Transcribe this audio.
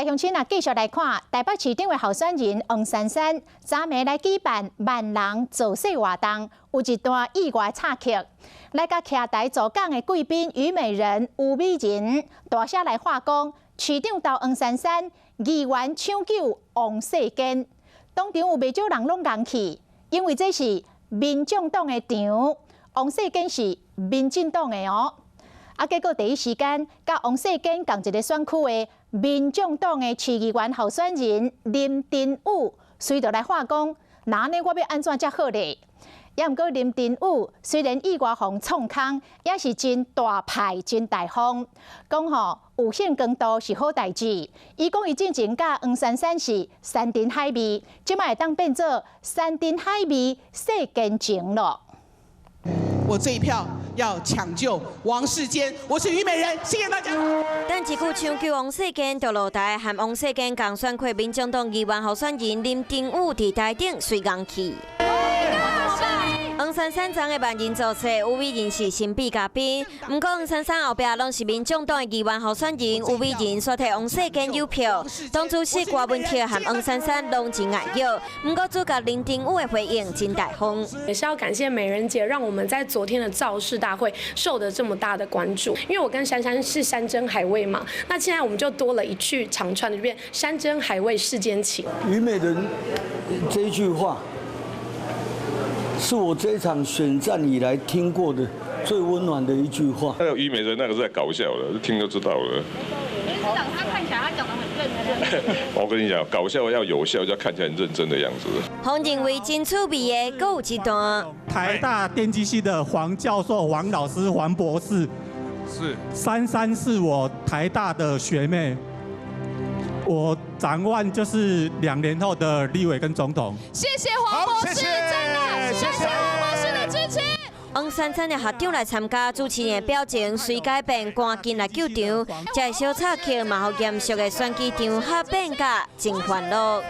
来，乡亲啊，继续来看台北市长的候选人黄珊珊，昨暝来举办万人造势活动，有一段意外插曲。来甲徛台助讲的贵宾虞美人吴美人，大声来话讲，市长到黄珊珊，议员抢救王世坚，当场有袂少人拢硬气，因为这是民众党的场，王世坚是民进党的哦。结果第一时间，甲王世坚同一个选区的民众党的市议员候选人林珍宇，随着来话讲，那呢我要安怎才好咧？也毋过林珍宇虽然意外互创空，也是真大派、真大方，讲有限公道是好代志。伊讲伊进前甲黄珊珊是山珍海味，即摆会当变做山珍海味世间情咯。我这一票要抢救王世坚，我是虞美人，谢谢大家。等一句抢救王世坚就落台，和王世坚共选区民众党议员候选人林珍宇伫台顶随硬气。黄珊珊昨个万人造势，吴美人是神秘嘉宾。不过黄珊珊后壁拢是民众党的议员候选人，吴美人所替王世坚邮票。当初是郭文婷和黄珊珊拢真爱摇，不过主角林珍宇的回应真大方。也是要感谢美人姐，让我们在昨天的造势大会受得这么大的关注。因为我跟珊珊是山珍海味嘛，那现在我们就多了一句长串的，就变山珍海味世间情。虞美人这一句话。是我这一场选战以来听过的最温暖的一句话。那个虞美人那个是在搞笑的，听就知道了。理事长他看起来他讲得很认真。我跟你讲，搞笑要有效，就要看起来很认真的样子。洪认为真趣味的，阁有一段。台大电机系的黄教授、黄老师、黄博士，是珊珊是我台大的学妹。我展望就是2年后的立委跟总统。谢谢黄博士，真的，谢谢黄博士的支持。黄珊珊的学长来参加，主持人的表情随改变，赶紧来救场。这小插曲嘛，互严肃的选举场合变甲真欢乐。